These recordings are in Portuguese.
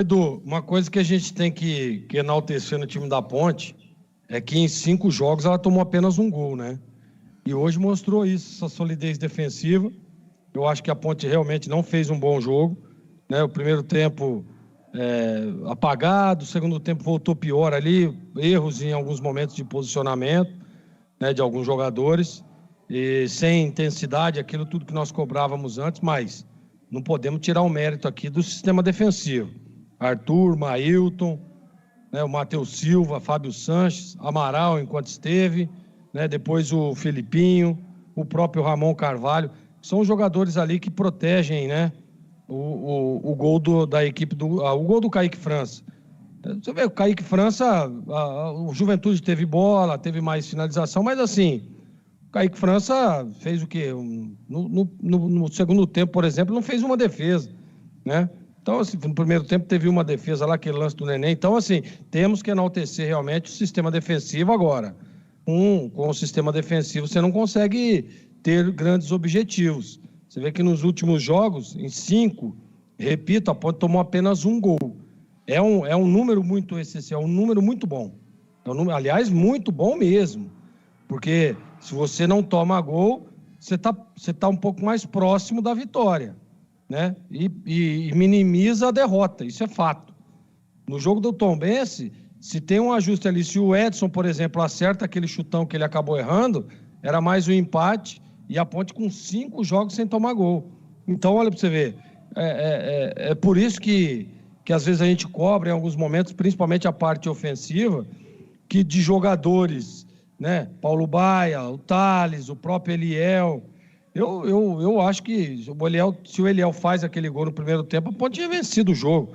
Edu, uma coisa que a gente tem que enaltecer no time da Ponte é que em 5 jogos ela tomou apenas um gol, né? E hoje mostrou isso, essa solidez defensiva. Eu acho que a Ponte realmente não fez um bom jogo, né? O primeiro tempo apagado, o segundo tempo voltou pior ali, erros em alguns momentos de posicionamento, né, de alguns jogadores, e sem intensidade, aquilo tudo que nós cobrávamos antes, mas não podemos tirar o mérito aqui do sistema defensivo. Arthur, Mailton, né, o Matheus Silva, Fábio Sanches, Amaral enquanto esteve, né, depois o Felipinho, o próprio Ramon Carvalho, são os jogadores ali que protegem, né, o gol da equipe, o gol do Kaique França. Você vê, o Kaique França, o Juventude teve bola, teve mais finalização, mas assim, o Kaique França fez o quê? No segundo tempo, por exemplo, não fez uma defesa, né? Então, assim, no primeiro tempo teve uma defesa lá, aquele lance do Neném. Então, assim, temos que enaltecer realmente o sistema defensivo agora. Com o sistema defensivo você não consegue ter grandes objetivos. Você vê que nos últimos jogos, em 5, repito, a Ponte tomou apenas um gol. É um número muito essencial, um número muito bom. Aliás, muito bom mesmo. Porque se você não toma gol, você tá um pouco mais próximo da vitória, né? E minimiza a derrota, isso é fato. No jogo do Tombense, se tem um ajuste ali, se o Edson, por exemplo, acerta aquele chutão que ele acabou errando, era mais um empate e a Ponte com 5 jogos sem tomar gol. Então, olha para você ver, é por isso que às vezes a gente cobra em alguns momentos, principalmente a parte ofensiva, que de jogadores, né? Paulo Baia, o Thales, o próprio Eliel. Eu acho que se o Eliel faz aquele gol no primeiro tempo, a Ponte tinha vencido o jogo.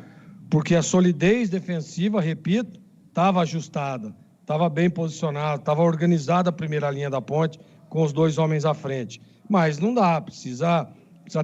Porque a solidez defensiva, repito, estava ajustada, estava bem posicionada, estava organizada a primeira linha da Ponte com os 2 homens à frente. Mas não dá, precisa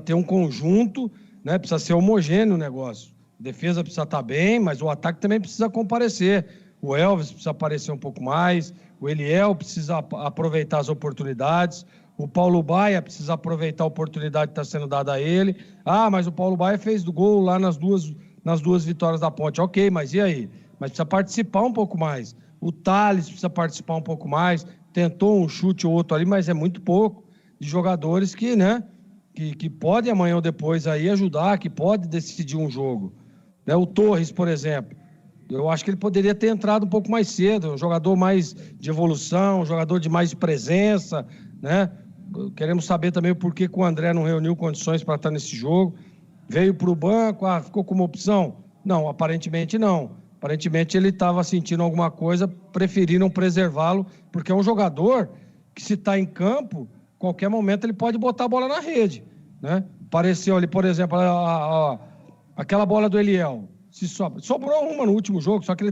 ter um conjunto, né? Precisa ser homogêneo o negócio. A defesa precisa estar bem, mas o ataque também precisa comparecer. O Elvis precisa aparecer um pouco mais, o Eliel precisa aproveitar as oportunidades, o Paulo Baia precisa aproveitar a oportunidade que está sendo dada a ele. Ah, mas o Paulo Baia fez do gol lá nas duas vitórias da Ponte. Ok, mas e aí? Mas precisa participar um pouco mais. O Thales precisa participar um pouco mais. Tentou um chute ou outro ali, mas é muito pouco de jogadores que, né, que podem amanhã ou depois aí ajudar, que pode decidir um jogo. Né? O Torres, por exemplo, eu acho que ele poderia ter entrado um pouco mais cedo, um jogador mais de evolução, um jogador de mais presença, né? Queremos saber também o porquê que o André não reuniu condições para estar nesse jogo. Veio para o banco, ficou como opção? Não, aparentemente não. Aparentemente ele estava sentindo alguma coisa, preferiram preservá-lo, porque é um jogador que, se está em campo, qualquer momento ele pode botar a bola na rede, né? Apareceu ali, por exemplo, aquela bola do Eliel. Sobrou uma no último jogo, só que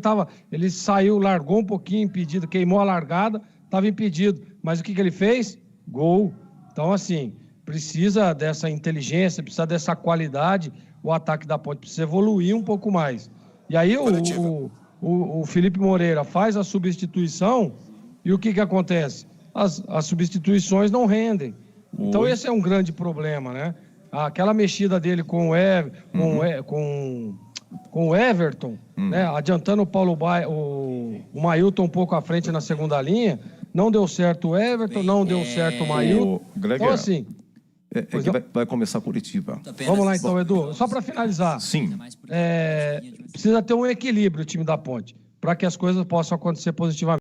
ele saiu, largou um pouquinho impedido, queimou a largada, estava impedido. Mas o que ele fez? Gol. Então, assim, precisa dessa inteligência, precisa dessa qualidade, o ataque da Ponte precisa evoluir um pouco mais. E aí o Felipe Moreira faz a substituição e o que acontece? As substituições não rendem. Então esse é um grande problema, né? Aquela mexida dele com o Everton, né? Adiantando o Paulo Baia, o Mailton um pouco à frente na segunda linha, não deu certo o Everton, não deu certo o Mailton. Então assim... que vai começar a Curitiba. Vamos lá então, Edu. Só para finalizar. Sim. Precisa ter um equilíbrio o time da Ponte, para que as coisas possam acontecer positivamente.